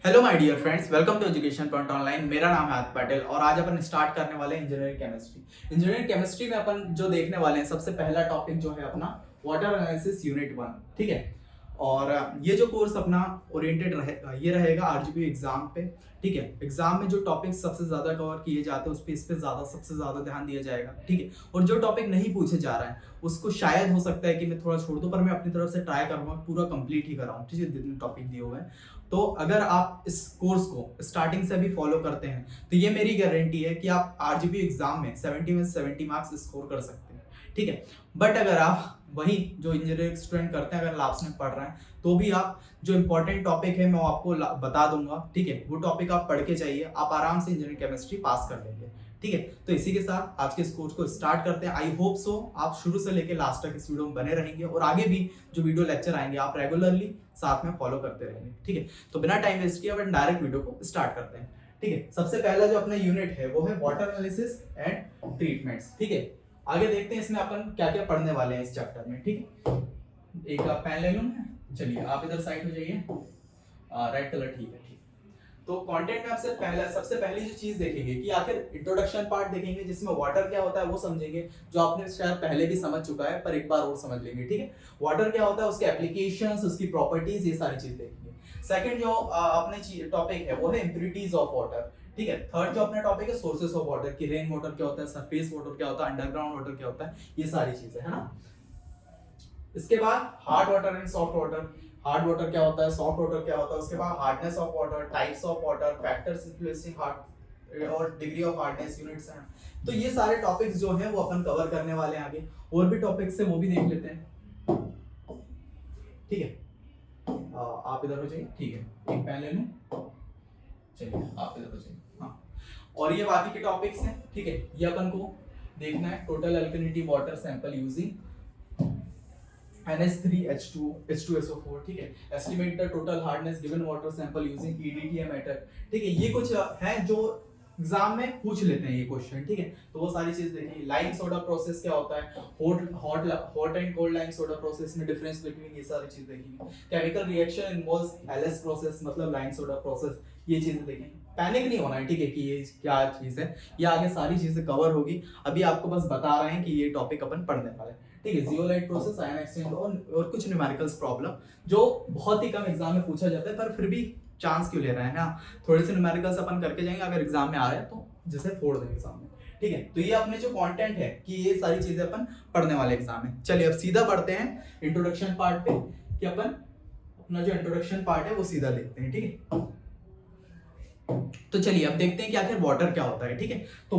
Hello my dear friends, welcome to education point online. मेरा नाम है आदित्य पटेल और आज अपन स्टार्ट करने वाले हैं इंजीनियरिंग केमिस्ट्री। इंजीनियरिंग केमिस्ट्री में अपन जो देखने वाले हैं, सबसे पहला टॉपिक जो है अपना वाटर एनालिसिस यूनिट 1। ठीक है, और ये जो कोर्स अपना ओरिएंटेड ये रहेगा आरजीबी एग्जाम पे। ठीक है, एग्जाम में जो टॉपिक सबसे ज्यादा कवर किए जाते हैं उस पे ज्यादा सबसे ज्यादा ध्यान दिया जाएगा। ठीक है, और जो टॉपिक नहीं पूछे जा रहा है उसको शायद हो सकता है कि मैं थोड़ा छोड़ दूं, पर मैं अपनी तरफ से ट्राई करूंगा पूरा कंप्लीट ही कराऊं। ठीक है, जितने टॉपिक दिए हुए हैं, तो अगर आप इस कोर्स को स्टार्टिंग से भी फॉलो करते हैं तो ये मेरी गारंटी है कि आप आरजीबी एग्जाम में 70 में 70 मार्क्स स्कोर कर सकते हैं। ठीक है, बट अगर आप वही जो इंजीनियरिंग स्टूडेंट करते हैं, अगर लास्ट में पढ़ रहे हैं तो भी आप जो इंपॉर्टेंट टॉपिक है मैं आपको बता दूंगा। ठीक है, वो टॉपिक आप पढ़ के जाइए, आप आराम से इंजीनियरिंग केमिस्ट्री पास कर लेंगे। ठीक है, तो इसी के साथ आज के इस कोर्स को स्टार्ट करते हैं। आई होप सो आप शुरू से लेकर लास्ट तक इस वीडियो में बने रहेंगे और आगे भी जो वीडियो लेक्चर आएंगे आप रेगुलरली साथ में फॉलो करते रहेंगे। ठीक है, तो बिना टाइम वेस्ट किए अपन डायरेक्ट वीडियो को स्टार्ट करते हैं। ठीक है, सबसे पहला जो अपना यूनिट है वो है वाटर एनालिसिस एंड ट्रीटमेंट्स। ठीक है, आगे देखते हैं इसमें अपन क्या क्या पढ़ने वाले हैं इस चैप्टर में। ठीक है, एक आप पेन ले लूं। चलिए आप इधर साइड हो जाइए, रेड कलर। ठीक है, तो कंटेंट में आपसे सबसे पहली जो चीज देखेंगे कि आखिर इंट्रोडक्शन पार्ट देखेंगे, जिसमें वाटर क्या होता है वो समझेंगे, जो आपने शायद पहले भी समझ चुका है पर एक बार और समझ लेंगे। ठीक है, वाटर क्या होता है, उसके एप्लीकेशंस, उसकी प्रॉपर्टीज, ये सारी चीज देखेंगे। सेकंड जो अपने टॉपिक है वो है इंप्योरिटीज ऑफ वाटर। ठीक है, थर्ड जो अपना टॉपिक है सोर्सेस ऑफ वाटर, कि रेन वाटर क्या होता है, सरफेस वाटर क्या होता है, अंडरग्राउंड वाटर क्या होता है, ये सारी चीजें है ना। इसके बाद hard water and soft water. Hard water क्या होता है, सॉफ्ट वाटर क्या होता है, उसके बाद hardness of water, types of water, factors influencing hard और डिग्री ऑफ हार्डनेस, यूनिट्स हैं। तो ये सारे टॉपिक्स जो हैं वो अपन कवर करने वाले हैं आगे। और भी टॉपिक्स है वो भी देख लेते हैं। ठीक है, आप इधर हो जाइए। ठीक है, एक पेन ले लूं। चलिए आप इधर हो जाइए। हाँ, और ये बाकी के टॉपिक्स हैं। ठीक है, ये अपन को देखना है। Total alkalinity water sample using NH3H2 H2SO4। ठीक है, estimate the total hardness given water sample using EDTA method. ठीक है, ये कुछ है जो एग्जाम में पूछ लेते हैं ये क्वेश्चन। ठीक है, तो वो सारी चीज देखेंगे। लाइम सोडा प्रोसेस क्या होता है, hot and cold lime soda process में डिफरेंस बिटवीन, ये सारी चीज देखेंगे। Chemical reaction involves LS process, मतलब लाइम सोडा प्रोसेस, ये चीजें देखेंगे। पैनिक नहीं होना है, ठीक है, कि ये क्या चीज है, ये आगे सारी चीजें कवर होगी। अभी आपको बस बता रहे हैं कि ये टॉपिक अपन पढ़ने वाले हैं। ठीक है, जियोलाइट प्रोसेस, आयन एक्सचेंज और कुछ न्यूमेरिकल्स प्रॉब्लम जो बहुत ही कम एग्जाम में पूछा जाता है, पर फिर भी चांस क्यों ले रहे हैं ना, थोड़े से न्यूमेरिकल्स अपन करके जाएंगे, अगर एग्जाम में आ रहे हैं तो जैसे फोड़ देंगे सामने। ठीक है, तो ये अपने जो कंटेंट है कि ये सारी चीजें अपन पढ़ने वाले एग्जाम में। चलिए अब सीधा पढ़ते हैं इंट्रोडक्शन पार्ट पे, कि अपन अपना जो इंट्रोडक्शन पार्ट है वो सीधा देखते हैं। ठीक है, तो चलिए अब देखते हैं कि आखिर वाटर क्या होता है। ठीक है, तो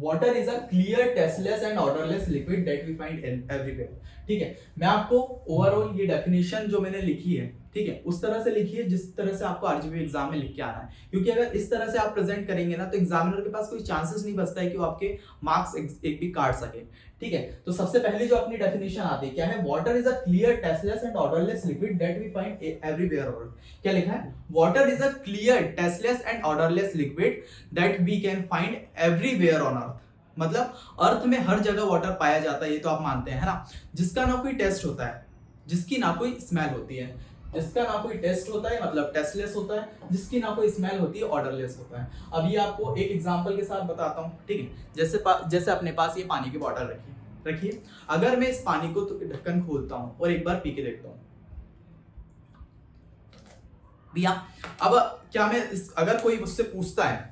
water is a clear tasteless and odourless liquid that we find everywhere. ठीक है, मैं आपको ओवरऑल ये डेफिनेशन जो मैंने लिखी है, ठीक है, उस तरह से लिखी है जिस तरह से आपको आरजीबी एग्जाम में लिख के आना है। क्योंकि अगर इस तरह से आप प्रेजेंट करेंगे ना तो एग्जामिनर के पास कोई चांसेस नहीं बचता है कि वो आपके मार्क्स एक भी काट सके। ठीक है, तो सबसे पहले जो अपनी डेफिनेशन आती है क्या है, water is a clear tasteless and odourless liquid that we find everywhere on earth. क्या लिखा है, water is a clear tasteless and odourless liquid that we can find everywhere on earth. मतलब अर्थ में हर जगह वाटर पाया जाता है, ये तो आप मानते हैं, है ना। जिसका ना कोई टेस्ट होता है, जिसकी ना कोई स्मेल होती है, जिसका ना कोई टेस्ट होता है मतलब टेस्टलेस होता है, जिसकी ना कोई स्मेल होती है ऑर्डरलेस होता है। अब ये आपको एक एग्जांपल के साथ बताता हूँ। ठीक है, जैसे अपने पास ये पानी की बॉटल रखिए। अगर मैं इस पानी को ढक्कन खोलता हूँ और एक बार पी के देखता हूँ भैया, अब क्या मैं अगर कोई मुझसे पूछता है,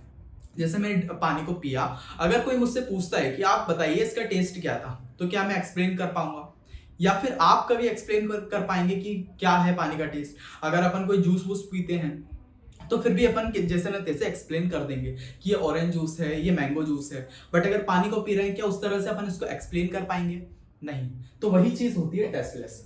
जैसे मैंने पानी को पिया, अगर कोई मुझसे पूछता है कि आप बताइए इसका टेस्ट क्या था, तो क्या मैं एक्सप्लेन कर पाऊंगा, या फिर आप कभी एक्सप्लेन कर पाएंगे कि क्या है पानी का टेस्ट। अगर अपन कोई जूस वूस पीते हैं तो फिर भी अपन जैसे ना तैसे एक्सप्लेन कर देंगे कि ये ऑरेंज जूस है, ये मैंगो जूस है। बट अगर पानी को पी रहे हैं, क्या उस तरह से अपन इसको एक्सप्लेन कर पाएंगे? नहीं। तो वही चीज होती है tasteless.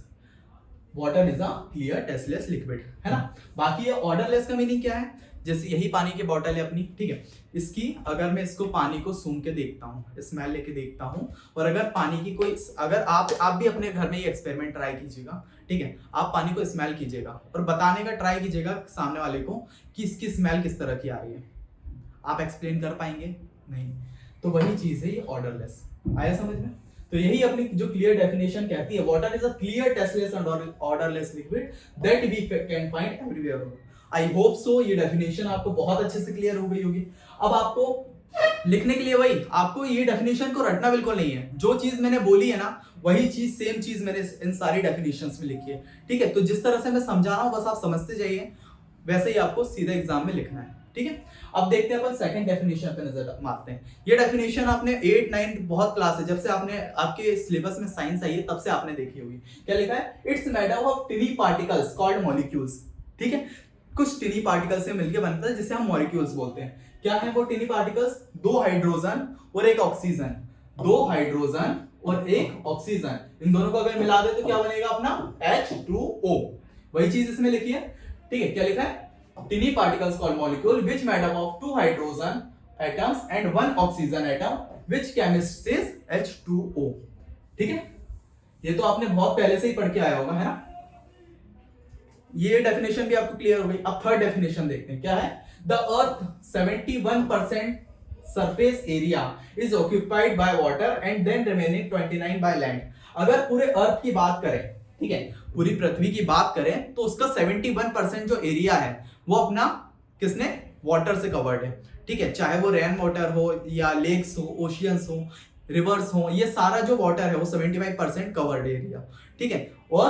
Water is a clear tasteless liquid, है ना। बाकी ये ऑर्डरलेस का मीनिंग क्या है, जैसे यही पानी की बोतल है अपनी, ठीक है, इसकी अगर मैं इसको पानी को सूंघ के देखता हूँ, स्मेल लेके देखता हूँ, और अगर पानी की कोई, अगर आप भी अपने घर में ये एक्सपेरिमेंट ट्राई कीजिएगा। ठीक है, आप पानी को स्मेल कीजिएगा और बताने का ट्राई कीजिएगा सामने वाले को कि इसकी स्मेल किस तरह की आ रही है। आप एक्सप्लेन कर पाएंगे? नहीं। तो वही चीज है ये ऑर्डरलेस। आया समझ में? तो यही अपनी जो क्लियर डेफिनेशन कहती है, water is a clear tasteless and odourless liquid that we can find everywhere. I hope so ये डेफिनेशन आपको बहुत अच्छे से क्लियर हो गई होगी। अब आपको लिखने के लिए वही, आपको ये डेफिनेशन को रटना बिल्कुल नहीं है, जो चीज मैंने बोली है ना वही चीज सेम चीज मैंने इन सारी डेफिनेशंस में लिखी है, ठीक है। तो जिस तरह से मैं समझा रहा हूं बस आप समझते जाइए, वैसे ही आपको सीधे एग्जाम में लिखना है, ठीक है। अब देखते हैं अपन सेकंड डेफिनेशन पे नजर मारते हैं। ये डेफिनेशन आपने 8 9 बहुत क्लास है, जब से आपने आपके सिलेबस में साइंस आई है तब से आपने देखी होगी। क्या लिखा है? It's made up of टिनी particles called molecules, ठीक है। कुछ टिनी पार्टिकल्स से मिलकर बनता है जिसे हम मॉलिक्यूल्स बोलते हैं। क्या है वो टिनी पार्टिकल्स? 2 हाइड्रोजन और 1 ऑक्सीजन, 2 हाइड्रोजन और 1 ऑक्सीजन, इन दोनों को अगर मिला दे तो क्या बनेगा अपना H2O। वही चीज इसमें लिखी है, ठीक है। क्या लिखा है? tiny particles called molecule which made up of 2 hydrogen atoms and 1 oxygen atom which chemist says H2O, ठीक है। ये तो आपने बहुत पहले से ही पढ़ के आया होगा, है ना। ये डेफिनेशन भी आपको क्लियर हो गई। अब थर्ड डेफिनेशन देखते हैं, क्या है? The earth 71% surface area is occupied by water and then remaining 29 by land. अगर पूरे अर्थ की बात करें, ठीक है, पूरी पृथ्वी की बात करें तो उसका 71% जो एरिया है वो अपना किसने? वाटर से कवर्ड है, ठीक है। चाहे वो रेन वाटर हो या लेक्स हो, ओशियंस हो, रिवर्स हो, ये सारा जो वाटर है वो 75% कवर्ड एरिया, ठीक है। और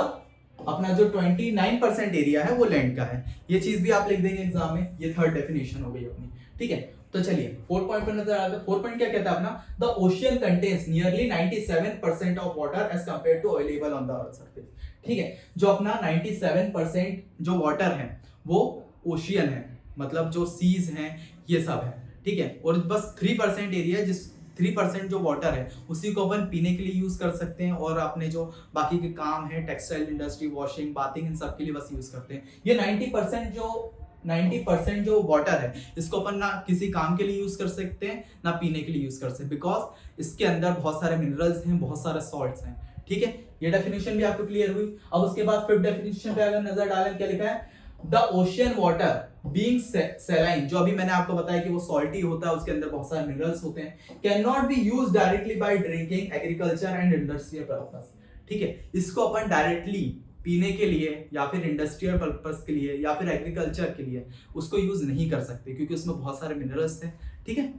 अपना जो 29% एरिया है वो लैंड का है। ये चीज भी आप लिख देंगे एग्जाम में। ये थर्ड डेफिनेशन हो गई अपनी, ठीक है। तो चलिए फोर्थ पॉइंट पर नजर आते हैं। फोर्थ पॉइंट क्या कहता है अपना? The ocean contains nearly 97% of water as compare to available on the earth surface, ठीक है। जो अपना 97% जो वाटर है वो ओशियन है, मतलब जो सीज हैं ये सब है, ठीक है। और बस 3% एरिया, जिस 3% जो वाटर है उसी को अपन पीने के लिए यूज कर सकते हैं, और अपने जो बाकी के काम है टेक्सटाइल इंडस्ट्री, वॉशिंग, बाथिंग, इन सब के लिए बस यूज करते हैं। ये 90% जो वाटर है इसको अपन ना किसी काम के लिए यूज कर सकते हैं ना पीने के लिए यूज कर सकते हैं, बिकॉज इसके अंदर बहुत सारे मिनरल्स हैं, बहुत सारे सॉल्ट्स हैं, ठीक है। ये डेफिनेशन भी आपको क्लियर हुई। अब उसके बाद फिफ्थ डेफिनेशन पे अगर नजर डालें, क्या लिखा है? The ocean water being saline, जो अभी मैंने आपको बताया कि वो सॉल्टी होता है, उसके अंदर बहुत सारे मिनरल्स होते हैं, can not be used directly by drinking, agriculture and industrial purpose, ठीक है। इसको अपन डायरेक्टली पीने के लिए या फिर इंडस्ट्रियल पर्पस के लिए या फिर एग्रीकल्चर के लिए उसको यूज नहीं कर सकते, क्योंकि उसमें बहुत सारे मिनरल्स हैं, ठीक है।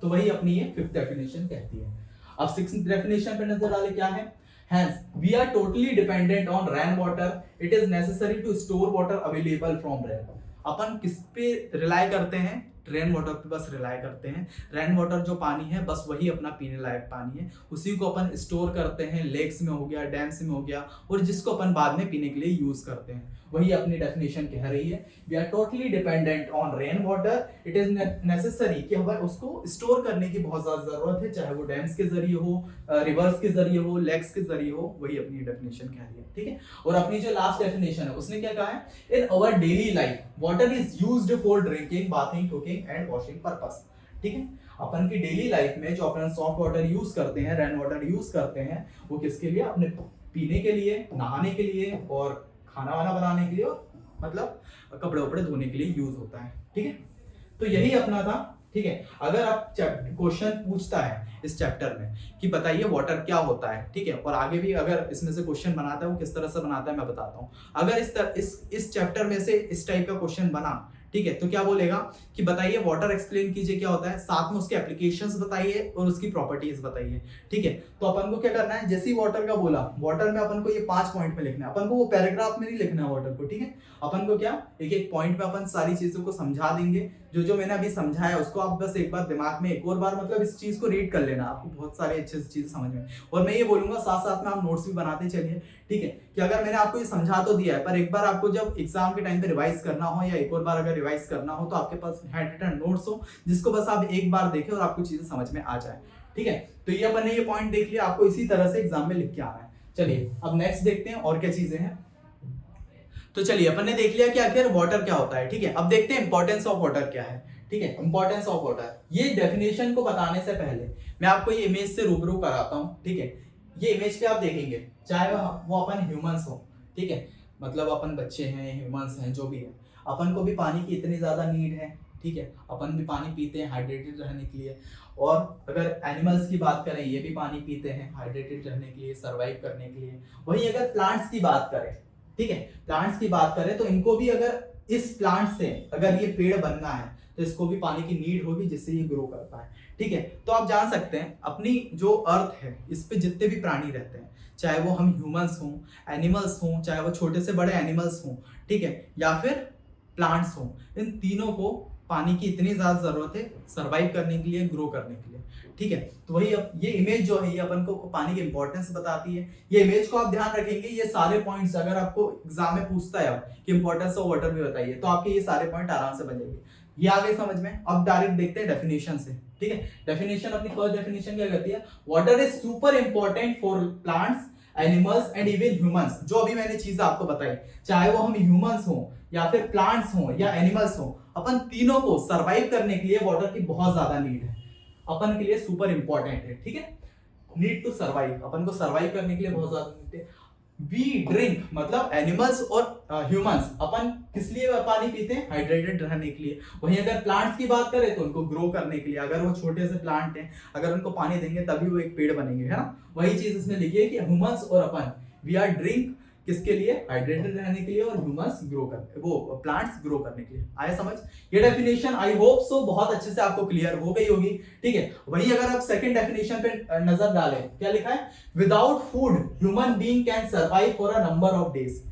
तो वही अपनी ये फिफ्थ डेफिनेशन कहती है। अब सिक्स्थ डेफिनेशन पे नजर डाले, क्या है? Hence, we are totally dependent on rainwater. It is necessary to store water available from rain. अपन किस पे रिलाय करते हैं? रेन वाटर पे बस रिलाय करते हैं। रेन वाटर जो पानी है बस वही अपना पीने लायक पानी है, उसी को अपन स्टोर करते हैं, लेक्स में हो गया, डैम्स में हो गया, और जिसको अपन बाद में पीने के लिए यूज करते हैं। वही अपनी डेफिनेशन कह रही है, we are totally dependent on rain water, it is necessary कि हमें उसको स्टोर करने की बहुत ज्यादा जरूरत है, चाहे वो डैम्स के जरिए हो, रिवर्स के जरिए हो, लेक्स के जरिए हो। वही अपनी डेफिनेशन कह रही है, ठीक है। और अपनी जो लास्ट डेफिनेशन है उसने क्या कहा है? In our daily life water is used for drinking, bathing, cooking and washing purpose, ठीक है। अपन की डेली लाइफ में जो अपन सॉफ्ट वाटर यूज करते हैं, रेन वाटर यूज करते हैं, वो किसके लिए? अपने पीने के लिए, नहाने के लिए, और खाना वाना बनाने के लिए, और मतलब कपड़े वपड़े धोने के लिए यूज होता है, ठीक है। तो यही अपना था, ठीक है। अगर आप क्वेश्चन पूछता है इस चैप्टर में कि बताइए वाटर क्या होता है, ठीक है, और आगे भी अगर इसमें से क्वेश्चन बनाता है वो किस तरह से बनाता है मैं बताता हूँ। अगर इस चैप्टर में से इस टाइप का क्वेश्चन बना, ठीक है, तो क्या बोलेगा कि बताइए वाटर एक्सप्लेन कीजिए क्या होता है, साथ में उसके एप्लीकेशंस बताइए और उसकी प्रॉपर्टीज बताइए, ठीक है। तो अपन को क्या करना है? जैसे ही वाटर का बोला, वाटर में अपन को ये 5 पॉइंट में लिखना है, अपन को वो पैराग्राफ में नहीं लिखना है वाटर को, ठीक है। अपन को क्या एक एक पॉइंट में अपन सारी चीजों को समझा देंगे। जो मैंने अभी समझाया उसको आप बस एक बार दिमाग में एक और बार मतलब इस चीज को रीड कर लेना, आपको बहुत सारे अच्छे से चीजें समझ में। और मैं ये बोलूंगा साथ साथ में आप नोट्स भी बनाते चलिए, ठीक है, कि अगर मैंने आपको ये समझा तो दिया है, पर एक बार आपको जब एग्जाम के टाइम पे रिवाइज करना हो या एक और बार अगर रिवाइज करना हो तो आपके पास हैंड रिटन नोट्स हो, जिसको बस आप एक बार देखें और आपको चीजें समझ में आ जाए, ठीक है। तो ये अपन ने ये पॉइंट देख लिया, आपको इसी तरह से एग्जाम में लिख के आना है। चलिए अब नेक्स्ट देखते हैं और क्या चीजें हैं। तो चलिए अपन ने देख लिया कि आखिर वाटर क्या होता है, ठीक है। अब देखते हैं इंपॉर्टेंस ऑफ वाटर क्या है, ठीक है। इंपॉर्टेंस ऑफ वाटर, ये डेफिनेशन को बताने से पहले मैं आपको ये इमेज से रूबरू कराता हूँ, ठीक है। ये इमेज पे आप देखेंगे, चाहे वो अपन ह्यूमंस हो, ठीक है, मतलब अपन बच्चे हैं, ह्यूमंस हैं, जो भी है, अपन को भी पानी की इतनी ज्यादा नीड है, ठीक है। अपन भी पानी पीते हैं हाइड्रेटेड रहने के लिए, और अगर एनिमल्स की बात करें ये भी पानी पीते हैं हाइड्रेटेड रहने के लिए, सर्वाइव करने के लिए। वहीं अगर प्लांट्स की बात करें, ठीक है, प्लांट्स की बात करें तो इनको भी अगर इस प्लांट से अगर ये पेड़ बनना है तो इसको भी पानी की नीड होगी जिससे ये ग्रो कर पाए। ठीक है, तो आप जान सकते हैं अपनी जो अर्थ है इस पे जितने भी प्राणी रहते हैं, चाहे वो हम ह्यूमंस हों, एनिमल्स हों, चाहे वो छोटे से बड़े एनिमल्स हों, ठीक है, या फिर प्लांट्स हों, इन तीनों को पानी की इतनी ज्यादा जरूरत है सर्वाइव करने के लिए, ग्रो करने के लिए। ठीक है, तो वही अब ये इमेज जो है ये अपन को पानी की इंपॉर्टेंस बताती है। ये इमेज को आप ध्यान रखेंगे, ये सारे पॉइंट्स अगर आपको एग्जाम में पूछता है अब कि इंपॉर्टेंस ऑफ वाटर भी बताइए, तो आपके ये सारे पॉइंट आराम से बन जाएंगे। ये आ गए समझ में। अब डायरेक्ट देखते हैं डेफिनेशन से। ठीक है, डेफिनेशन, अपनी फर्स्ट डेफिनेशन क्या कहती है? Water is super important for plants, animals and even humans. जो अभी मैंने चीज आपको बताई, चाहे वो हम ह्यूमंस हो या फिर प्लांट्स हो या एनिमल्स हो, अपन तीनों को सरवाइव करने के लिए वाटर की बहुत ज्यादा नीड है, अपन के लिए सुपर इंपॉर्टेंट है। ठीक है, नीड टू सर्वाइव, अपन को सर्वाइव करने के लिए बहुत ज्यादा नीड है। वी ड्रिंक, मतलब एनिमल्स और ह्यूमंस, अपन किस लिए पानी पीते हैं? हाइड्रेटेड रहने के लिए। वहीं अगर प्लांट्स की बात करें तो उनको ग्रो करने के लिए, अगर वो छोटे से प्लांट हैं, अगर उनको पानी देंगे तभी वो एक पेड़ बनेंगे, है ना। वही चीज इसमें लिखी है कि ह्यूमंस और अपन, वी आर ड्रिंक किसके लिए? हाइड्रेटेड रहने के लिए, और ह्यूमंस ग्रो कर, वो प्लांट्स ग्रो करने के लिए। आया समझ? ये डेफिनेशन आई होप सो बहुत अच्छे से आपको क्लियर हो गई होगी। ठीक है, वही अगर आप सेकंड डेफिनेशन पे नजर डालें, क्या लिखा है? Without food human being can survive for a number of days.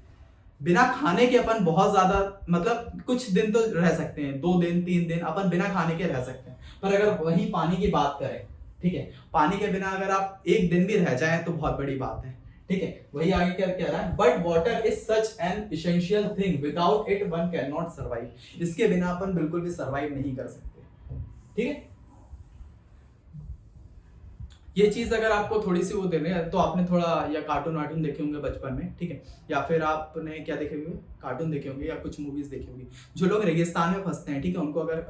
बिना खाने के अपन बहुत ज्यादा, मतलब कुछ दिन तो रह सकते हैं, 2 दिन 3 दिन अपन बिना खाने के रह सकते हैं। पर अगर वही पानी की बात करें, ठीक है, पानी के बिना अगर आप एक दिन भी रह जाएं तो बहुत बड़ी बात है। ठीक है, वही आगे क्या कह रहा है? But water is such an essential thing, without it one can not survive. इसके बिना अपन बिल्कुल भी सर्वाइव नहीं कर सकते। ठीक है, ये चीज अगर आपको थोड़ी सी वो देने है तो आपने थोड़ा या कार्टून वार्टून देखे होंगे बचपन में, ठीक है, या फिर आपने क्या देखे होंगे? कार्टून देखे होंगे या कुछ मूवीज देखी होंगी। जो लोग रेगिस्तान में फंसते हैं, ठीक है, उनको अगर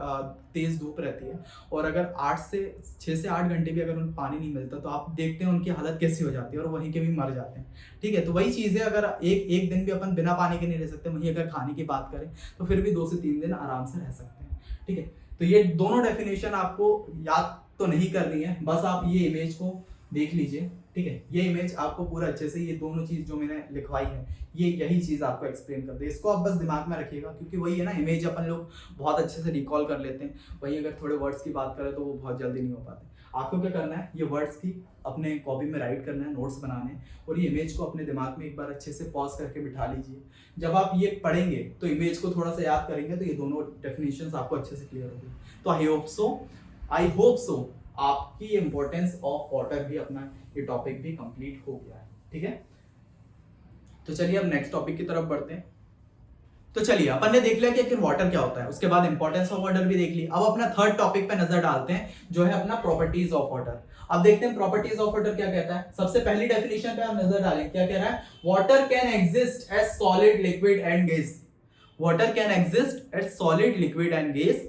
तेज धूप रहती है और अगर 6 से 8 घंटे भी अगर उनको पानी नहीं मिलता तो आप देखते हैं उनकी हालत कैसी हो जाती है और वहीं के भी मर जाते हैं। ठीक है, तो वही चीज है, अगर एक दिन भी अपन बिना पानी के नहीं रह सकते, वहीं अगर खाने की बात करें तो फिर भी 2 से 3 दिन आराम से रह सकते हैं। ठीक है, तो ये दोनों डेफिनेशन आपको याद तो नहीं करनी है, बस आप ये इमेज को देख लीजिए। ठीक है, ये इमेज आपको पूरा अच्छे से, ये दोनों चीज जो मैंने लिखवाई है ये यही चीज आपको एक्सप्लेन कर दे। इसको आप बस दिमाग में रखिएगा, क्योंकि वही है ना, इमेज अपन लोग बहुत अच्छे से रिकॉल कर लेते हैं, वही अगर थोड़े वर्ड्स की बात करें तो वो बहुत जल्दी नहीं हो पाते। आपको क्या करना है? ये वर्ड्स की अपने कॉपी में राइट करना है, नोट्स बनाने हैं, और ये इमेज को अपने दिमाग में एक बार अच्छे से पॉज करके बिठा लीजिए। जब आप ये पढ़ेंगे तो इमेज को थोड़ा सा याद करेंगे तो ये दोनों डेफिनेशंस आपको अच्छे से क्लियर होगी। तो आई होप सो आपकी इंपॉर्टेंस ऑफ वाटर भी, अपना ये टॉपिक भी कंप्लीट हो गया है। ठीक है, तो चलिए अब नेक्स्ट टॉपिक की तरफ बढ़ते हैं। तो चलिए, अपन ने देख लिया कि आखिर वाटर क्या होता है, उसके बाद इंपॉर्टेंस ऑफ वाटर भी देख ली। अब अपना थर्ड टॉपिक पे नजर डालते हैं, जो है अपना प्रॉपर्टीज ऑफ वाटर। अब देखते हैं प्रॉपर्टीज ऑफ वाटर क्या कहता है। सबसे पहली डेफिनेशन पे आप नजर डालें, क्या कह रहा है? Water can exist as solid, liquid and gas. Water can exist as solid, liquid and gas.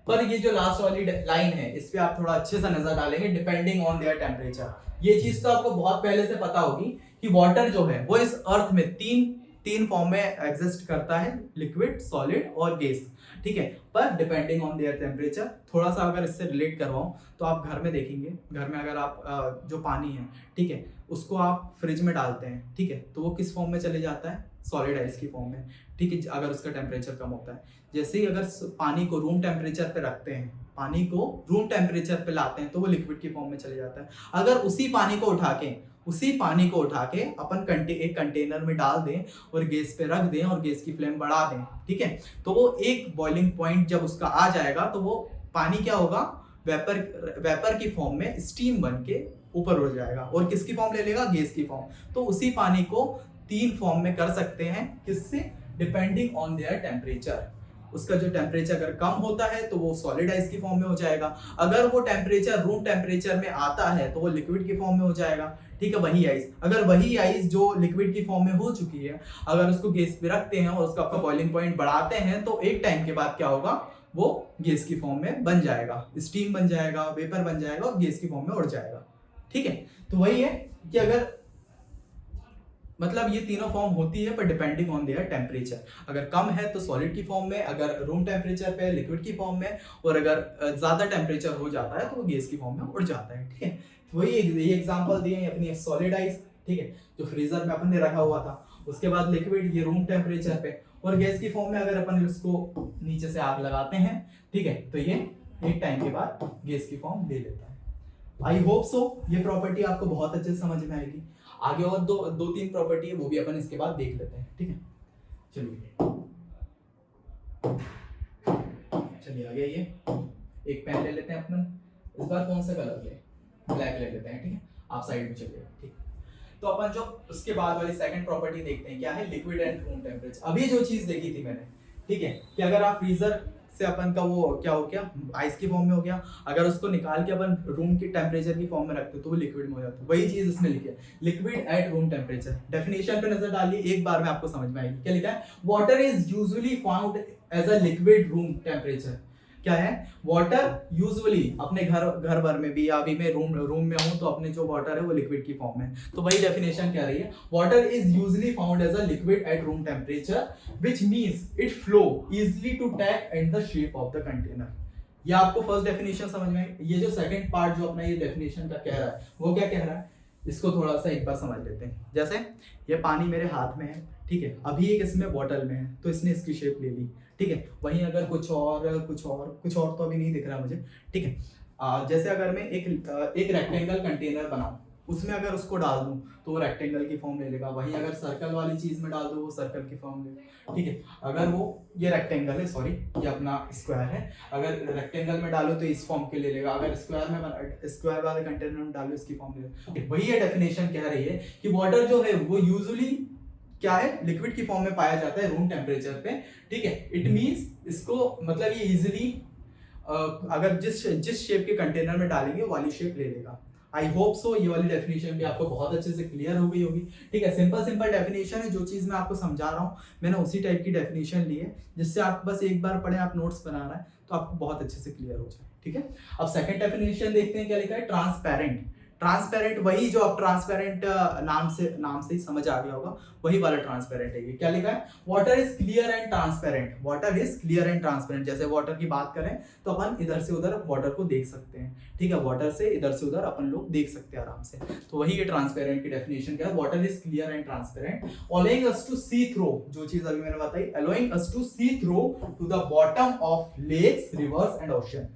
पर ये जो लास्ट वाली लाइन है इस पे आप थोड़ा अच्छे से नजर डालेंगे, डिपेंडिंग ऑन देयर टेम्परेचर। ये चीज तो आपको बहुत पहले से पता होगी कि वाटर जो है वो इस अर्थ में तीन फॉर्म में एग्जिस्ट करता है, लिक्विड, सॉलिड और गैस। ठीक है, पर डिपेंडिंग ऑन देयर टेम्परेचर। थोड़ा सा अगर इससे रिलेट करवाऊं तो आप घर में देखेंगे, घर में अगर आप जो पानी है, ठीक है, उसको आप फ्रिज में डालते हैं, ठीक है, तो वो किस फॉर्म में चले जाता है? सॉलिड आइस की फॉर्म में। ठीक है, अगर उसका टेम्परेचर कम होता है। जैसे ही अगर पानी को रूम टेम्परेचर पे रखते हैं, पानी को रूम टेम्परेचर पे लाते हैं, तो वो लिक्विड की फॉर्म में चले जाता है। अगर उसी पानी को उठा के अपन एक कंटेनर में डाल दें और गैस पे रख दें और गैस की फ्लेम बढ़ा दें, ठीक है, तो वो एक बॉइलिंग पॉइंट जब उसका आ जाएगा तो वो पानी क्या होगा? वेपर की फॉर्म में स्टीम बन के ऊपर उड़ जाएगा और किसकी फॉर्म ले लेगा? गैस की फॉर्म। तो उसी पानी को 3 फॉर्म में कर सकते हैं, किससे? Depending on their temperature. उसका जो टेम्परेचर अगर कम होता है तो वो सॉलिड आइस की फॉर्म में हो जाएगा। अगर वो टेम्परेचर रूम टेम्परेचर में आता है तो वो लिक्विड की फॉर्म में हो जाएगा। ठीक है, वही आइस, अगर वही आइस जो लिक्विड की फॉर्म में हो चुकी है, अगर उसको गैस पे रखते हैं और उसका आपका बॉइलिंग पॉइंट बढ़ाते हैं तो एक टाइम के बाद क्या होगा? वो गैस की फॉर्म में बन जाएगा, स्टीम बन जाएगा, वेपर बन जाएगा और गैस की फॉर्म में उड़ जाएगा। ठीक है, तो वही है कि अगर मतलब ये तीनों फॉर्म होती है पर डिपेंडिंग ऑन देयर टेम्परेचर। अगर कम है तो सॉलिड की फॉर्म में, अगर रूम टेम्परेचर पे लिक्विड की फॉर्म में, और अगर ज्यादा टेम्परेचर हो जाता है तो वो गैस की फॉर्म में उड़ जाता है। ठीक है, तो वही ये एग्जांपल दिए हैं अपनी सॉलिड आइस, ठीक है, जो फ्रीजर में अपन ने रखा हुआ था। उसके बाद लिक्विड, ये रूम टेम्परेचर पे, और गैस की फॉर्म में अगर अपन इसको नीचे से आग लगाते हैं, ठीक है, तो ये एक टाइम के बाद गैस की फॉर्म ले लेता है। आई होप सो ये प्रॉपर्टी आपको बहुत अच्छे से समझ में आएगी। आगे और दो तीन प्रॉपर्टी है वो भी अपन इसके बाद देख लेते हैं, ठीक है। चलिए आगे ये एक पेन ले लेते हैं अपन, इस बार कौन सा कलर ले, ब्लैक ले लेते हैं, ठीक है। आप साइड में चलिए, ठीक। तो अपन जो उसके बाद वाली सेकंड प्रॉपर्टी देखते हैं, क्या है, लिक्विड एंड रूम टेम्परेचर। अभी जो चीज देखी थी मैंने, ठीक है, कि अगर आप फ्रीजर से अपन का वो क्या हो गया, आइस की फॉर्म में हो गया, अगर उसको निकाल के अपन रूम की टेम्परेचर की फॉर्म में रखते तो वो लिक्विड में हो जाता है। वही चीज इसमें लिखी है, liquid at room temperature. Definition पे नजर डालिए, एक बार में आपको समझ में आएगी। क्या लिखा है, water is usually found as a liquid room temperature. क्या है, वाटर यूजुअली अपने घर भर में भी, या अभी मैं रूम में हूं तो अपने जो वाटर है वो लिक्विड की फॉर्म में। तो वही डेफिनेशन कह रही है, water is usually found as a liquid at room temperature which means it flow easily to take in the shape of the container. ये आपको फर्स्ट डेफिनेशन समझ में आई। ये जो सेकंड पार्ट जो अपना ये डेफिनेशन का कह रहा है, वो क्या कह रहा है, इसको थोड़ा सा एक बार समझ लेते हैं। जैसे ये पानी मेरे हाथ में है, ठीक है, अभी एक इसमें बॉटल में है तो इसने इसकी शेप ले ली, ठीक है। वहीं अगर कुछ और तो अभी नहीं दिख रहा मुझे, ठीक है। जैसे अगर मैं एक रेक्टेंगल कंटेनर बनाऊं, उसमें अगर उसको डाल दूं तो वो रेक्टेंगल की फॉर्म ले लेगा। वहीं अगर सर्कल वाली चीज में डाल दूं वो सर्कल की फॉर्म लेगा, ठीक है। अगर वो ये रेक्टेंगल है, सॉरी ये अपना स्क्वायर है, अगर रेक्टेंगल में डालो तो इस फॉर्म के ले लेगा, अगर स्क्वायर वाले कंटेनर में डालो इसकी फॉर्म ले लेगा। वही ये डेफिनेशन कह रही है कि वाटर जो है वो यूजुअली क्या है, लिक्विड की फॉर्म में पाया जाता है रूम टेम्परेचर पे, ठीक है। इट मींस इसको मतलब ये इजीली अगर जिस शेप के कंटेनर में डालेंगे वाली शेप ले लेगा। आई होप सो ये वाली डेफिनेशन भी आपको बहुत अच्छे से क्लियर हो गई होगी, ठीक है। सिंपल डेफिनेशन है, जो चीज मैं आपको समझा रहा हूँ मैंने उसी टाइप की डेफिनेशन ली है, जिससे आप बस एक बार पढ़े, आप नोट्स बना रहा है तो आपको बहुत अच्छे से क्लियर हो जाए, ठीक है। अब सेकंड डेफिनेशन देखते हैं, क्या लिखा है, ट्रांसपेरेंट। ट्रांसपेरेंट वही जो आप ट्रांसपेरेंट नाम से ही समझ आ गया होगा, वही वाला ट्रांसपेरेंट है। ये क्या लिखा है, water is clear and transparent. Water is clear and transparent. जैसे वाटर की बात करें तो अपन इधर से उधर वाटर को देख सकते हैं, ठीक है। वाटर से इधर से उधर अपन लोग देख सकते हैं आराम से। तो वही ये ट्रांसपेरेंट की डेफिनेशन क्या है, water is clear and transparent allowing us to see through, जो चीज अभी मैंने बताई, allowing us to see through to the bottom of lakes, rivers and ocean,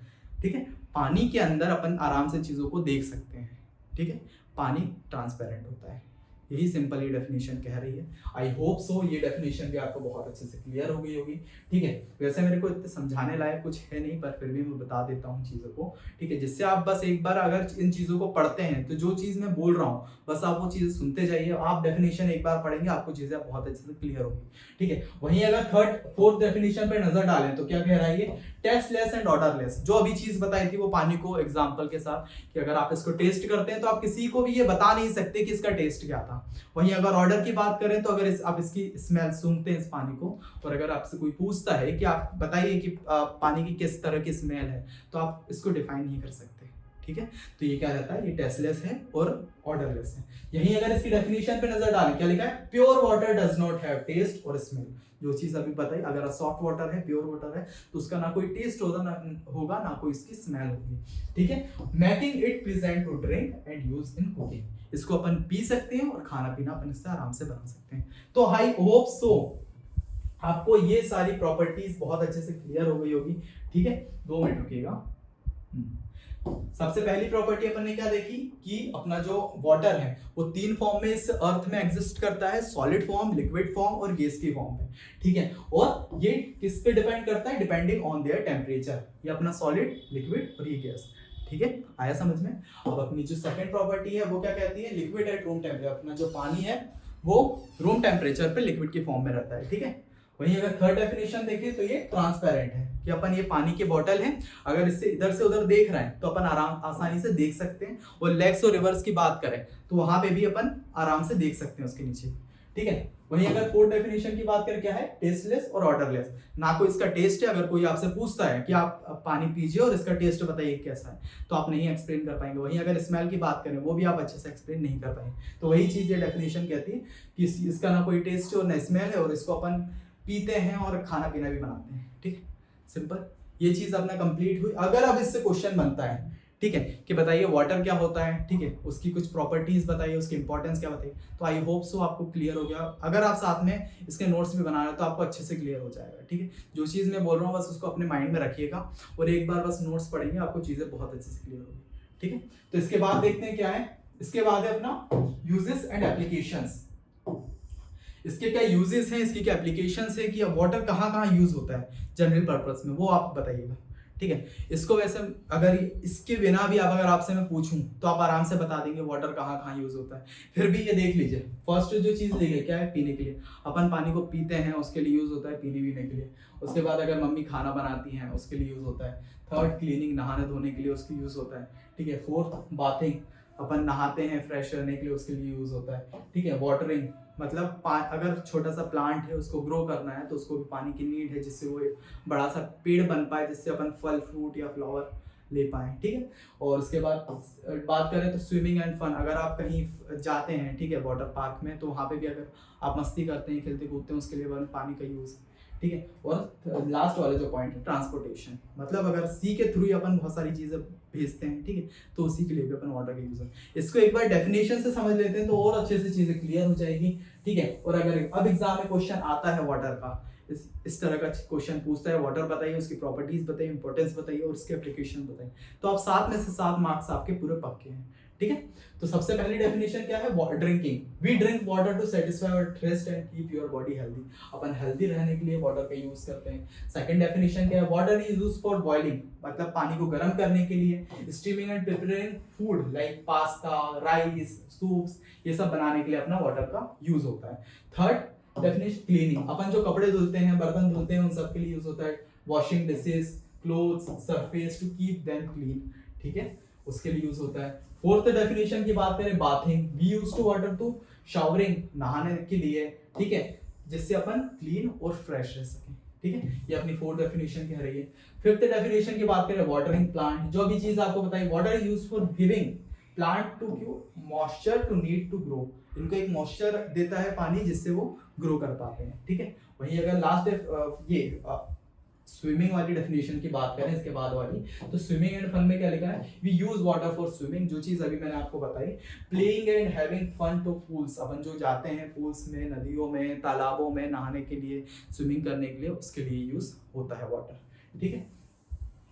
ठीक है। पानी के अंदर अपन आराम से चीजों को देख सकते हैं, ठीक है। पानी ट्रांसपेरेंट होता है, यही सिंपल ये डेफिनेशन कह रही है। आई होप सो ये डेफिनेशन भी आपको बहुत अच्छे से क्लियर हो गई होगी, ठीक है। वैसे मेरे को इतने समझाने लायक कुछ है नहीं, पर फिर भी मैं बता देता हूँ चीज़ों को, ठीक है, जिससे आप बस एक बार अगर इन चीज़ों को पढ़ते हैं तो जो चीज़ मैं बोल रहा हूँ बस आप वो चीज़ें सुनते जाइए। आप डेफिनेशन एक बार पढ़ेंगे आपको चीज़ें बहुत अच्छे से क्लियर होगी, ठीक है। वहीं अगर थर्ड फोर्थ डेफिनेशन पे नजर डालें तो क्या कह रहा है, ये टेस्टलेस एंड ऑर्डरलेस। जो अभी चीज बताई थी वो पानी को एग्जांपल के साथ, कि अगर आप इसको टेस्ट करते हैं तो आप किसी को भी ये बता नहीं सकते कि इसका टेस्ट क्या था। वहीं अगर ऑर्डर की बात करें तो अगर आप इसकी स्मेल सुनते हैं इस पानी को, और अगर आपसे कोई पूछता है कि आप बताइए कि पानी की किस तरह की स्मेल है, तो आप इसको डिफाइन नहीं कर सकते, ठीक है। तो ये क्या रहता है, ये टेस्टलेस है और ऑर्डरलेस है। यही अगर इसकी डेफिनेशन पे नजर डालें, क्या लिखा है, pure water does not have taste और स्मेल। जो चीज अभी बताई, अगर सॉफ्ट वाटर है, प्योर वाटर है, तो उसका ना कोई टेस्ट होगा ना कोई इसकी स्मेल होगी, ठीक है। Making it pleasant to drink and use in cooking. इसको अपन पी सकते हैं और खाना पीना अपन इससे आराम से बना सकते हैं। तो आई होप सो आपको ये सारी प्रॉपर्टीज बहुत अच्छे से क्लियर हो गई होगी, ठीक है। 2 मिनट रुकिएगा। सबसे पहली प्रॉपर्टी अपन ने क्या देखी कि अपना जो वाटर है वो 3 फॉर्म में इस अर्थ में एग्जिस्ट करता है, सॉलिड फॉर्म, लिक्विड फॉर्म और गैस की फॉर्म में, ठीक है। और ये किस पे डिपेंड करता है, डिपेंडिंग ऑन देयर टेम्परेचर। ये अपना सॉलिड, लिक्विड और ये गैस, ठीक है। आया समझ में। अब अपनी जो सेकंड प्रॉपर्टी है वो क्या कहती है, लिक्विड एट रूम टेम्परेचर। अपना जो पानी है वो रूम टेम्परेचर पे लिक्विड की फॉर्म में रहता है, ठीक है। वहीं अगर थर्ड डेफिनेशन देखें तो ये ट्रांसपेरेंट है, कि अपन ये पानी की बोतल है, अगर इससे इधर से उधर देख रहे हैं तो अपन आसानी से देख सकते हैं। और लेग्स और रिवर्स की बात करें तो वहां पे भी अपन आराम से देख सकते हैं उसके नीचे, ठीक है। वहीं अगर फोर्थ डेफिनेशन की बात करें, क्या है, टेस्टलेस और ऑर्डरलेस। ना कोई इसका टेस्ट है, अगर कोई आपसे पूछता है कि आप पानी पीजिए और इसका टेस्ट बताइए कैसा है, तो आप नहीं एक्सप्लेन कर पाएंगे। वहीं अगर स्मेल की बात करें वो भी आप अच्छे से एक्सप्लेन नहीं कर पाएंगे। तो वही चीज ये डेफिनेशन कहती है कि इसका ना कोई टेस्ट है और ना स्मेल है, और इसको अपन पीते हैं और खाना पीना भी बनाते हैं, ठीक है। सिंपल ये चीज अपना कंप्लीट हुई। अगर अब इससे क्वेश्चन बनता है, ठीक है, कि बताइए वाटर क्या होता है, ठीक है, उसकी कुछ प्रॉपर्टीज बताइए, उसकी इंपॉर्टेंस क्या बताइए। तो आई होप सो आपको क्लियर हो गया। अगर आप साथ में इसके नोट्स भी बना रहे हो तो आपको अच्छे से क्लियर हो जाएगा, ठीक है। जो चीज़ मैं बोल रहा हूँ बस उसको अपने माइंड में रखिएगा और एक बार बस नोट्स पढ़ेंगे आपको चीज़ें बहुत अच्छे से क्लियर होगी, ठीक है। तो इसके बाद देखते हैं क्या है, इसके बाद है अपना यूजेस एंड एप्लीकेशंस। इसके क्या यूजेस हैं, इसकी क्या एप्लीकेशंस है, कि वाटर कहाँ कहाँ यूज होता है जनरल पर्पस में, वो आप बताइएगा, ठीक है। इसको वैसे अगर इसके बिना भी अगर आपसे मैं पूछूं तो आप आराम से बता देंगे वाटर कहाँ कहाँ यूज होता है। फिर भी ये देख लीजिए, फर्स्ट जो चीज देखिए क्या है, पीने के लिए। अपन पानी को पीते हैं, उसके लिए यूज होता है पीने वीने के लिए। उसके बाद अगर मम्मी खाना बनाती हैं उसके लिए यूज होता है। थर्ड क्लीनिंग, नहाने धोने के लिए उसकी यूज होता है, ठीक है। फोर्थ बाथिंग, अपन नहाते हैं फ्रेश रहने के लिए, उसके लिए यूज होता है, ठीक है। वाटरिंग मतलब अगर छोटा सा प्लांट है उसको ग्रो करना है तो उसको भी पानी की नीड है, जिससे वो बड़ा सा पेड़ बन पाए, जिससे अपन फल फ्रूट या फ्लावर ले पाए, ठीक है। और उसके बाद बात करें तो स्विमिंग एंड फन, अगर आप कहीं जाते हैं, ठीक है, वाटर पार्क में, तो वहाँ पे भी अगर आप मस्ती करते हैं, खेलते कूदते हैं, उसके लिए पानी का यूज, ठीक है। और लास्ट वाला जो पॉइंट है ट्रांसपोर्टेशन, मतलब अगर सी के थ्रू अपन बहुत सारी चीजें भेजते हैं, ठीक है, तो उसी के लिए भी अपन वाटर का यूज है। इसको एक बार डेफिनेशन से समझ लेते हैं तो और अच्छे से चीजें क्लियर हो जाएगी, ठीक है। और अगर अब एग्जाम में क्वेश्चन आता है वाटर का, इस तरह का क्वेश्चन पूछता है, वाटर बताइए, उसकी प्रॉपर्टीज बताइए, इंपॉर्टेंस बताइए और उसके एप्लीकेशन बताइए, तो आप 7 में से 7 मार्क्स आपके पूरे पक्के हैं, ठीक है। तो सबसे पहली डेफिनेशन क्या है, drinking. We drink water to satisfy our thirst and keep your body healthy. अपन हेल्दी रहने के लिए वाटर का यूज करते हैं। सेकंड डेफिनेशन क्या है, water is used for boiling, मतलब पानी को गर्म करने के लिए, steaming and preparing food like pasta, rice, soups, ये सब बनाने के लिए अपना वाटर का यूज होता है। थर्ड डेफिनेशन क्लीनिंग, अपन जो कपड़े धुलते हैं, बर्तन धुलते हैं, उन सब के लिए यूज होता है। Washing dishes, clothes, surface to keep them clean, ठीक है, उसके लिए यूज होता है। फोर्थ डेफिनेशन की बात करें, bathing, we use to water to showering, नहाने के लिए, ठीक है, जिससे अपन क्लीन और फ्रेश रह सके, ठीक है। ये अपनी फोर्थ डेफिनेशन कह रही है। फिफ्थ डेफिनेशन की बात करें, वाटरिंग प्लांट, जो भी चीज आपको बताई, water is use for giving plant to moisture to need to grow, इनको एक मॉइस्चर देता है पानी, जिससे वो ग्रो कर पाते हैं, ठीक है। वहीं अगर लास्ट ये स्विमिंग वाली डेफिनेशन की बात करें, इसके बाद वाली, तो स्विमिंग एंड फन में क्या लिखा है, we use water for swimming, जो चीज अभी मैंने आपको बताई। Playing and having fun to pools, अपन जो जाते हैं पूल्स में, नदियों में, तालाबों में नहाने के लिए, स्विमिंग करने के लिए, उसके लिए यूज होता है वाटर, ठीक है।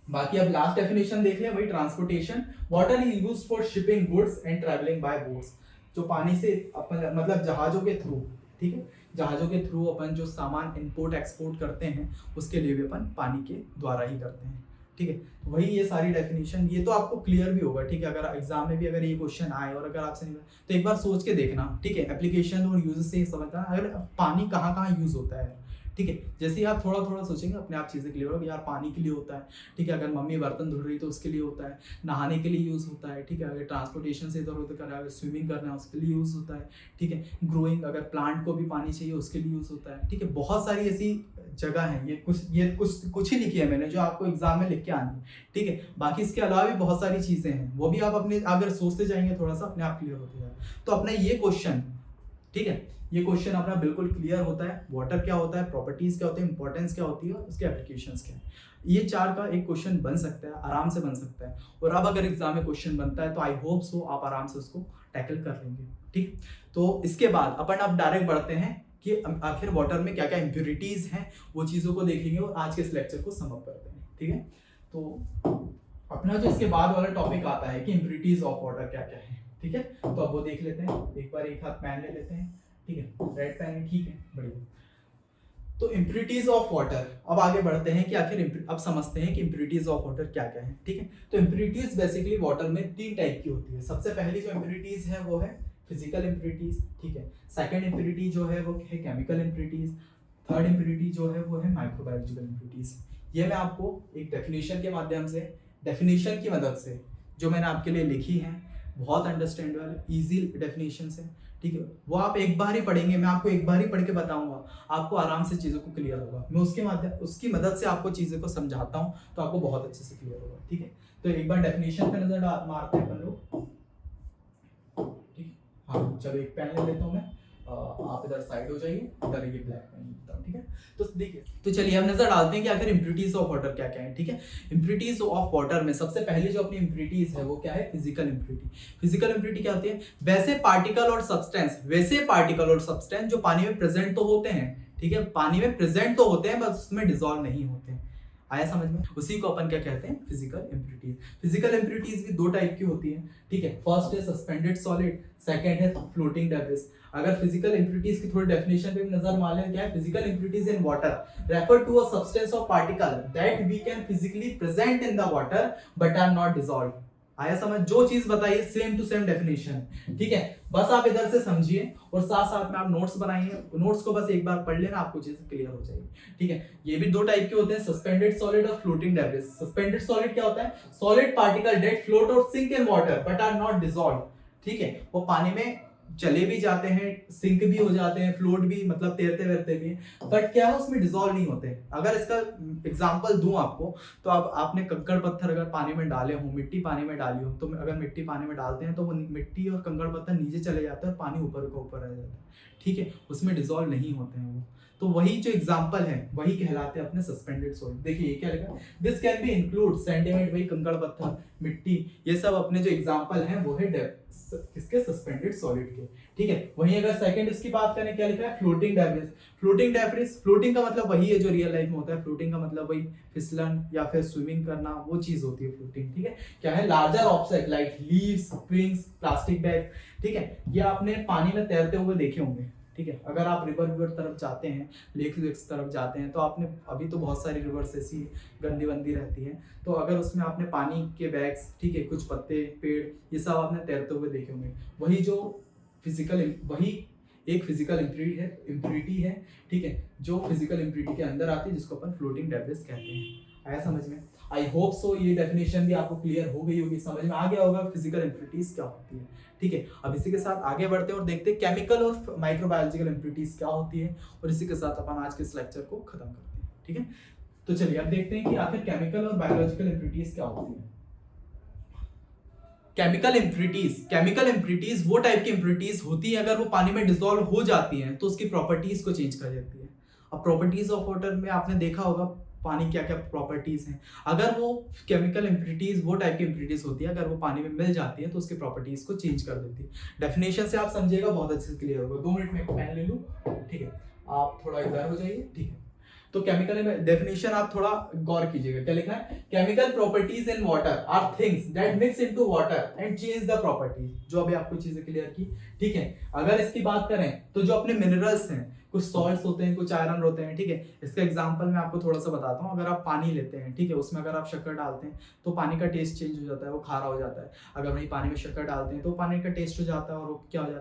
बाकी अब लास्ट डेफिनेशन देख लिया, वही transportation, water is used for shipping goods and travelling by boats, जो पानी से अपन मतलब जहाजों के थ्रू, ठीक है, जहाजों के थ्रू अपन जो सामान इंपोर्ट एक्सपोर्ट करते हैं, उसके लिए भी अपन पानी के द्वारा ही करते हैं, ठीक है। वही ये सारी डेफिनेशन, ये तो आपको क्लियर भी होगा, ठीक है। अगर एग्जाम में भी अगर ये क्वेश्चन आए और अगर आपसे नहीं, तो एक बार सोच के देखना, ठीक है, एप्लीकेशन और यूजेस से समझना, अगर पानी कहाँ कहाँ यूज होता है, ठीक है। जैसे ही आप थोड़ा थोड़ा सोचेंगे अपने आप चीज़ें क्लियर होगी, यार पानी के लिए होता है, ठीक है, अगर मम्मी बर्तन धुल रही तो उसके लिए होता है, नहाने के लिए यूज़ होता है, ठीक है, अगर ट्रांसपोर्टेशन से इधर उधर कर रहा है, अगर स्विमिंग करना है उसके लिए यूज़ होता है, ठीक है, ग्रोइंग, अगर प्लांट को भी पानी चाहिए उसके लिए यूज़ होता है, ठीक है। बहुत सारी ऐसी जगह है, ये कुछ ही लिखी है मैंने, जो आपको एग्जाम में लिख के आनी है, ठीक है। बाकी इसके अलावा भी बहुत सारी चीज़ें हैं, वो भी आप अपने अगर सोचते जाएंगे थोड़ा सा, अपने आप क्लियर होते जाएगा। तो अपना ये क्वेश्चन, ठीक है, ये क्वेश्चन अपना बिल्कुल क्लियर होता है, वाटर क्या होता है, प्रॉपर्टीज क्या होती है, इंपॉर्टेंस क्या होती है, उसके एप्लीकेशंस क्या है। ये 4 का एक क्वेश्चन बन सकता है, आराम से बन सकता है। और अब अगर एग्जाम में क्वेश्चन बनता है तो आई होप सो आप आराम से उसको टैकल कर लेंगे, ठीक। तो इसके बाद अपन अब डायरेक्ट बढ़ते हैं कि आखिर वाटर में क्या क्या इम्प्योरिटीज हैं, वो चीज़ों को देखेंगे और आज के इस लेक्चर को समअप करते हैं, ठीक है। तो अपना जो इसके बाद वाला टॉपिक आता है कि इम्प्योरिटीज ऑफ वाटर क्या क्या है, ठीक है। तो अब वो देख लेते हैं, एक बार एक हाथ पेन ले लेते हैं, ठीक है, रेड पेन है, ठीक है, बढ़िया। तो इम्प्योरिटीज ऑफ वाटर, अब आगे बढ़ते हैं कि आखिर अब समझते हैं कि इम्प्योरिटीज ऑफ वाटर क्या क्या है, ठीक है। तो इम्प्योरिटीज बेसिकली वाटर में 3 टाइप की होती है। सबसे पहली जो इम्प्योरिटीज है वो है फिजिकल इम्प्योरिटीज, ठीक है। सेकंड इम्प्योरिटी जो है वो है केमिकल इम्प्योरिटीज। थर्ड इम्प्योरिटी जो है वो है माइक्रोबायोलॉजिकल इम्प्योरिटीज। ये मैं आपको एक डेफिनेशन के माध्यम से, डेफिनेशन की मदद से जो मैंने आपके लिए लिखी है, बहुत अंडरस्टैंडेबल इजी डेफिनेशन है, ठीक है, वो आप एक बार ही पढ़ेंगे, मैं आपको एक बार ही पढ़ के बताऊंगा, आपको आराम से चीज़ों को क्लियर होगा। मैं उसकी मदद से आपको चीज़ों को समझाता हूँ तो आपको बहुत अच्छे से क्लियर होगा, ठीक है। तो एक बार डेफिनेशन पे नजर मारते हैं अपन लोग, ठीक है। हाँ चलो एक पेन ले लेता हूँ मैं आप इधर साइड हो जाइए, इधर ये ब्लैक पेन लिखता हूँ, ठीक है। तो देखिए, तो चलिए हम नजर डालते हैं कि आखिर इम्प्यूरिटीज ऑफ वाटर क्या क्या है, ठीक है। इम्प्यूरिटीज ऑफ वाटर में सबसे पहले जो अपनी इम्प्यूरिटीज है वो क्या है, फिजिकल इम्प्यूरिटी। फिजिकल इम्प्यूरिटी क्या होती है, वैसे पार्टिकल और सब्सटेंस जो पानी में प्रेजेंट तो होते हैं, ठीक है, पानी में प्रेजेंट तो होते हैं बस उसमें डिसॉल्व नहीं होते हैं। आया समझ में, उसी को अपन क्या कहते हैं, फिजिकल इम्प्यूरिटीज। फिजिकल इम्प्यूरिटीज भी दो टाइप की होती है, ठीक है। फर्स्ट है सस्पेंडेड सॉलिड, सेकंड है फ्लोटिंग डेब्रिस। अगर फिजिकल इम्प्यूरिटीज की थोड़ी डेफिनेशन पे भी नजर मार लें, क्या है, physical impurities in water refer to a substance और particle that we can physically present in the water but are not dissolve. आया समझ, जो चीज बताइए सेम टू सेम डेफिनेशन, ठीक है। बस आप इधर से समझिए और साथ साथ में आप नोट्स बनाइए, नोट्स को बस एक बार पढ़ लेना, आपको चीज क्लियर हो जाएगी, ठीक है। ये भी दो टाइप के होते हैं, सस्पेंडेड सॉलिड और फ्लोटिंग डेब्रिस। सस्पेंडेड सॉलिड क्या होता है, सॉलिड पार्टिकल दैट फ्लोट और sink in water but are not dissolve, ठीक है। वो पानी में चले भी जाते हैं, सिंक भी हो जाते हैं, फ्लोट भी मतलब तैरते वैरते भी, बट क्या है उसमें डिसॉल्व नहीं होते। अगर इसका एग्जांपल दूं आपको, तो अब आपने कंकड़ पत्थर अगर पानी में डाले हो, मिट्टी पानी में डाली हो, तो अगर मिट्टी पानी में डालते हैं तो वो मिट्टी और कंकड़ पत्थर नीचे चले जाते हैं और पानी ऊपर का ऊपर रह जाता है, ठीक है, उसमें डिसॉल्व नहीं होते हैं वो। तो वही जो एग्जांपल है वही कहलाते हैं अपने सस्पेंडेड सॉलिड। देखिए ये क्या लिखा है, this can be include sentiment, वही कंकड़ पत्थर, मिट्टी, ये सब अपने जो एग्जांपल हैं वो है किसके, सस्पेंडेड सॉलिड के, ठीक है। वहीं अगर सेकंड इसकी बात करें, क्या लिखा है, floating debris. Floating debris, floating का मतलब वही है जो रियल लाइफ में होता है, फ्लोटिंग का मतलब वही फिसलन या फिर स्विमिंग करना, वो चीज होती है फ्लोटिंग, ठीक है। क्या है, larger object like leaves, twigs, plastic bag, ठीक है, ये आपने पानी में तैरते हुए देखे होंगे, ठीक है। अगर आप रिवर तरफ जाते हैं, लेक्स तरफ जाते हैं, तो आपने, अभी तो बहुत सारी रिवर्स ऐसी गंदी वंदी रहती है, तो अगर उसमें आपने पानी के बैग्स, ठीक है, कुछ पत्ते, पेड़, ये सब आपने तैरते हुए देखे होंगे। वही जो वही एक फिजिकल इम्प्यूरिटी है, ठीक है, जो फिजिकल इम्प्यूरिटी के अंदर आती है, जिसको अपन फ्लोटिंग डेब्रिस कहते हैं। आया समझ में, आई होप सो ये डेफिनेशन भी आपको क्लियर हो गई होगी, समझ में आ गया होगा फिजिकल इम्प्यूरिटीज क्या होती है, ठीक है। अब इसी के साथ आगे बढ़ते हैं और देखते हैं केमिकल और माइक्रोबायोलॉजिकल इम्प्यूरिटीज क्या होती है, और इसी के साथ अपन आज के इस लेक्चर को खत्म करते हैं, ठीक है। तो चलिए अब देखते हैं कि आखिर केमिकल और बायोलॉजिकल इम्प्यूरिटीज क्या होती है। केमिकल इम्प्यूरिटीज वो टाइप की इम्प्यूरिटीज होती है, अगर वो पानी में डिसॉल्व हो जाती हैं तो उसकी प्रॉपर्टीज को चेंज कर देती है। अब प्रॉपर्टीज ऑफ वाटर में आपने देखा होगा पानी क्या क्या प्रॉपर्टीज हैं। अगर वो केमिकल इम्प्यूरिटीज वो टाइप की इम्प्यूरिटीज होती है, अगर वो पानी में मिल जाती है तो उसकी प्रॉपर्टीज को चेंज कर देती है। डेफिनेशन से आप समझिएगा, बहुत अच्छे से क्लियर होगा। 2 मिनट में एक पेन ले लूं, ठीक है, आप थोड़ा इधर हो जाइए, ठीक है। तो केमिकल डेफिनेशन आप थोड़ा गौर कीजिएगा, क्या लिखा है, chemical properties in water are things that mix into water and change the properties. जो अभी आपको चीजें क्लियर की, ठीक है। अगर इसकी बात करें तो जो अपने मिनरल्स हैं, कुछ सॉल्ट्स होते हैं, कुछ आयरन होते हैं, ठीक है। इसका एग्जांपल मैं आपको थोड़ा सा बताता हूँ। अगर आप पानी लेते हैं, ठीक है, उसमें अगर आप शक्कर डालते हैं तो पानी का टेस्ट चेंज हो जाता है, वो खारा हो जाता है। अगर वही पानी में शक्कर डालते हैं तो पानी का टेस्ट हो जाता है और वो क्या हो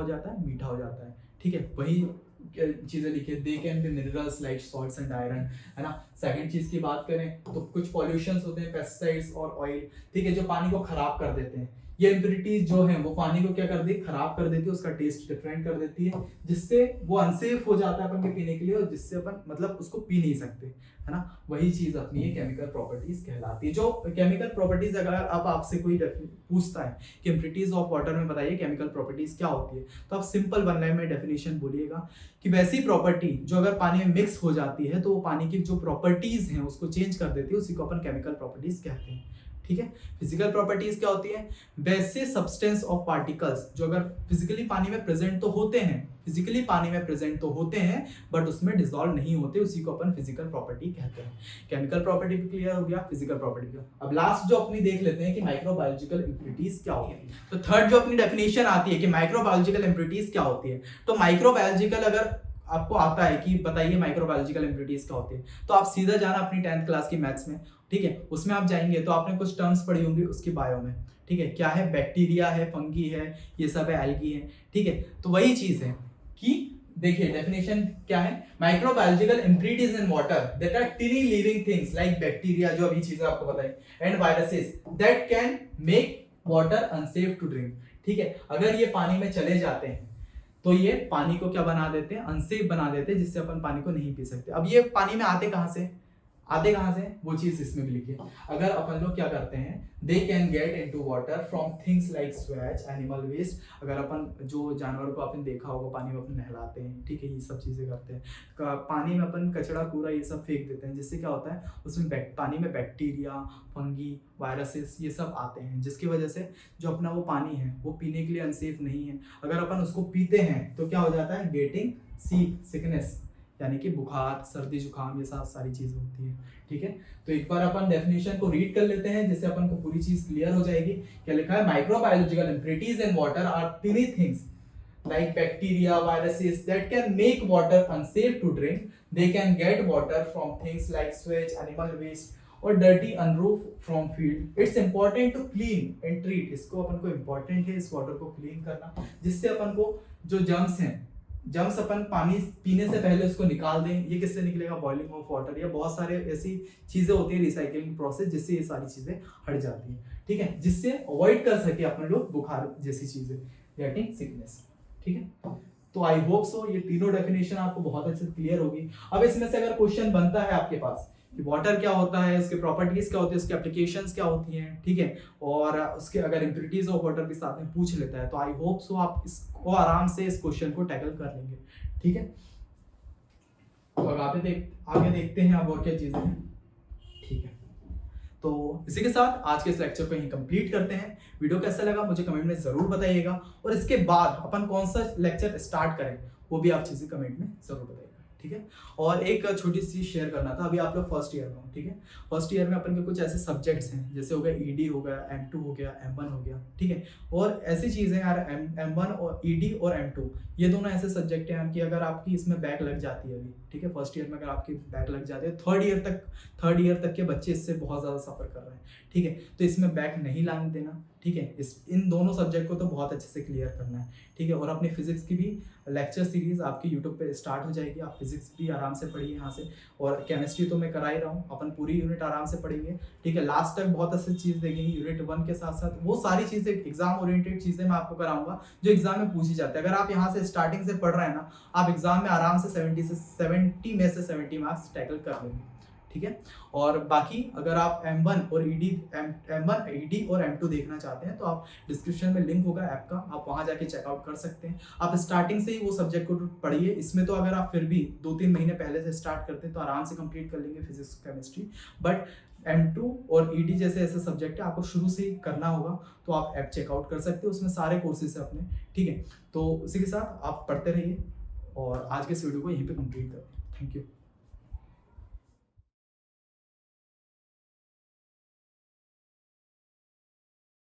जाता है, मीठा हो जाता है, ठीक है। वही चीजें लिखिए, they can be minerals like salts and iron, है ना। सेकंड चीज की बात करें तो कुछ पॉल्यूशंस होते हैं, पेस्टिसाइड्स और ऑयल, ठीक है, जो पानी को खराब कर देते हैं। ये इम्प्यूरिटीज जो है वो पानी को क्या कर देती, खराब कर देती है, उसका टेस्ट डिफरेंट कर देती है, जिससे वो अनसेफ हो जाता है अपन के पीने के लिए, और जिससे अपन मतलब उसको पी नहीं सकते, है ना। वही चीज अपनी ये केमिकल प्रॉपर्टीज कहलाती है। जो केमिकल प्रॉपर्टीज, अगर अब आपसे कोई पूछता है कि इम्प्यूरिटीज ऑफ वाटर में बताइए केमिकल प्रॉपर्टीज क्या होती है, तो आप सिंपल 1 लाइन में डेफिनेशन बोलिएगा कि वैसी प्रॉपर्टी जो अगर पानी में मिक्स हो जाती है तो वो पानी की जो प्रॉपर्टीज हैं उसको चेंज कर देती है, उसी को अपन केमिकल प्रॉपर्टीज कहते हैं, ठीक है। फिजिकल प्रॉपर्टीज क्या होती है, वैसे सब्सटेंस ऑफ पार्टिकल्स जो अगर फिजिकली पानी में प्रेजेंट तो होते हैं बट उसमें डिसॉल्व नहीं होते, उसी को अपन फिजिकल प्रॉपर्टी कहते हैं। केमिकल प्रॉपर्टी भी क्लियर हो गया, फिजिकल प्रॉपर्टी भी। अब लास्ट जो अपनी देख लेते हैं कि माइक्रोबायोलॉजिकल इम्प्यूरिटीज क्या होती है। तो थर्ड जो अपनी डेफिनेशन आती है कि माइक्रोबायोलॉजिकल इम्प्यूरिटीज क्या होती है, तो माइक्रोबायोलॉजिकल अगर आपको आता है कि बताइए माइक्रोबायोलॉजिकल इम्प्यूरिटीज क्या होती है, तो आप सीधा जाना अपनी 10th क्लास की मैथ्स में, ठीक है, उसमें आप जाएंगे तो आपने कुछ टर्म्स पढ़ी होंगी उसकी बायो में, ठीक है। क्या है, बैक्टीरिया है, फंगी है, ये सब है, एल्गी है, ठीक है। तो वही चीज है कि देखिए डेफिनेशन क्या है, microbiological impurities in water that are tiny living things like bacteria, जो अभी चीजें आपको बताई, and viruses that can make water unsafe to drink, ठीक है। अगर ये पानी में चले जाते हैं तो ये पानी को क्या बना देते हैं, अनसेफ बना देते हैं, जिससे अपन पानी को नहीं पी सकते। अब ये पानी में आते कहां से, आते कहाँ से, वो चीज इसमें भी लिखिए। अगर अपन लोग क्या करते हैं, they can get into water from things like sewage, animal waste. अगर अपन जो जानवर को आपने देखा होगा पानी में अपन नहलाते हैं, ठीक है, ये सब चीजें करते हैं, पानी में अपन कचड़ा कूड़ा ये सब फेंक देते हैं, जिससे क्या होता है उसमें पानी में बैक्टीरिया, फंगी, वायरसेस ये सब आते हैं, जिसकी वजह से जो अपना वो पानी है वो पीने के लिए अनसेफ नहीं है। अगर अपन उसको पीते हैं तो क्या हो जाता है, गेटिंग सिकनेस, यानी कि बुखार, सर्दी, जुकाम, ये सब सारी चीजें होती है। ठीक है, तो एक बार अपन डेफिनेशन को रीड कर लेते हैं, जिससे अपन को पूरी चीज क्लियर हो जाएगी। क्या लिखा है, microbiological impurities in water are tiny things like bacteria, viruses that can make water unsafe to drink. They can get water from things like sewage, animal waste or dirty unroof from field. It's important to clean and treat. इसको अपन को important है इस water को clean करना, जिससे अपन को जो germs हैं, जम्स अपन पानी पीने से पहले उसको निकाल दें। ये किससे निकलेगा, बॉइलिंग ऑफ वाटर, या बहुत सारे ऐसी चीजें होती है रिसाइकलिंग प्रोसेस, जिससे ये सारी चीजें हट जाती हैं। ठीक है, जिससे अवॉइड कर सके अपन लोग बुखार जैसी चीजें, गेटिंग सिकनेस। ठीक है, तो आई होप सो ये तीनों डेफिनेशन आपको बहुत अच्छे से क्लियर होगी। अब इसमें से अगर क्वेश्चन बनता है आपके पास कि वाटर क्या होता है, उसके प्रॉपर्टीज क्या होती है, उसकी एप्लीकेशंस क्या होती हैं, ठीक है, और उसके अगर इम्प्योरिटीज ऑफ वाटर भी साथ में पूछ लेता है, तो आई होप सो आप इसको आराम से इस क्वेश्चन को टैकल कर लेंगे। ठीक है, तो अब आगे देखते हैं अब और क्या चीजें हैं। ठीक है, तो इसी के साथ आज के इस लेक्चर को यहीं कंप्लीट करते हैं। वीडियो कैसा लगा मुझे कमेंट में जरूर बताइएगा, और इसके बाद अपन कौन सा लेक्चर स्टार्ट करें वो भी आप चीजें कमेंट में जरूर बताइएगा। ठीक है, और एक छोटी सी शेयर करना था, अभी आप लोग फर्स्ट ईयर में हो, ठीक है, फर्स्ट ईयर में अपन के कुछ ऐसे सब्जेक्ट्स हैं, जैसे हो गया ईडी हो गया, M2 हो गया, M1 हो गया, ठीक है, और ऐसी चीजें यार M1 और ईडी और M2 ये दोनों ऐसे सब्जेक्ट हैं कि अगर आपकी इसमें बैक लग जाती है अभी, ठीक है, फर्स्ट ईयर में अगर आपकी बैक लग जाती है, थर्ड ईयर तक के बच्चे इससे बहुत ज्यादा सफर कर रहे हैं। ठीक है, तो इसमें बैक नहीं लाने देना। ठीक है, इन दोनों सब्जेक्ट को तो बहुत अच्छे से क्लियर करना है। ठीक है, और अपनी फिजिक्स की भी लेक्चर सीरीज आपकी यूट्यूब पे स्टार्ट हो जाएगी, आप फिजिक्स भी आराम से पढ़िए यहाँ से, और केमिस्ट्री तो मैं करा ही रहा हूँ, अपन पूरी यूनिट आराम से पढ़ेंगे। ठीक है, लास्ट तक बहुत अच्छी चीज देखेंगे यूनिट 1 के साथ साथ वो सारी चीजें, एग्जाम ओरिएंटेड चीजें मैं आपको कराऊंगा जो एग्जाम में पूछी जाती है। अगर आप यहाँ से स्टार्टिंग से पढ़ रहे हैं ना, आप एग्जाम में आराम से 70 में से 70 मार्क्स टैकल कर लेंगे। ठीक है, और बाकी अगर आप M1 और ED और M2 देखना चाहते हैं तो आप डिस्क्रिप्शन में लिंक होगा ऐप का, आप वहां जाके चेकआउट कर सकते हैं। आप स्टार्टिंग से ही वो सब्जेक्ट को पढ़िए। इसमें तो अगर आप फिर भी 2-3 महीने पहले से स्टार्ट करते हैं तो आराम से कंप्लीट कर लेंगे फिजिक्स केमिस्ट्री, बट M2 और ED जैसे ऐसे सब्जेक्ट है आपको शुरू से ही करना होगा, तो आप ऐप चेकआउट कर सकते हो, उसमें सारे कोर्सेज है अपने। ठीक है, तो उसी के साथ आप पढ़ते रहिए, और आज के इस वीडियो को यहीं पे कंप्लीट करते हैं। Thank you.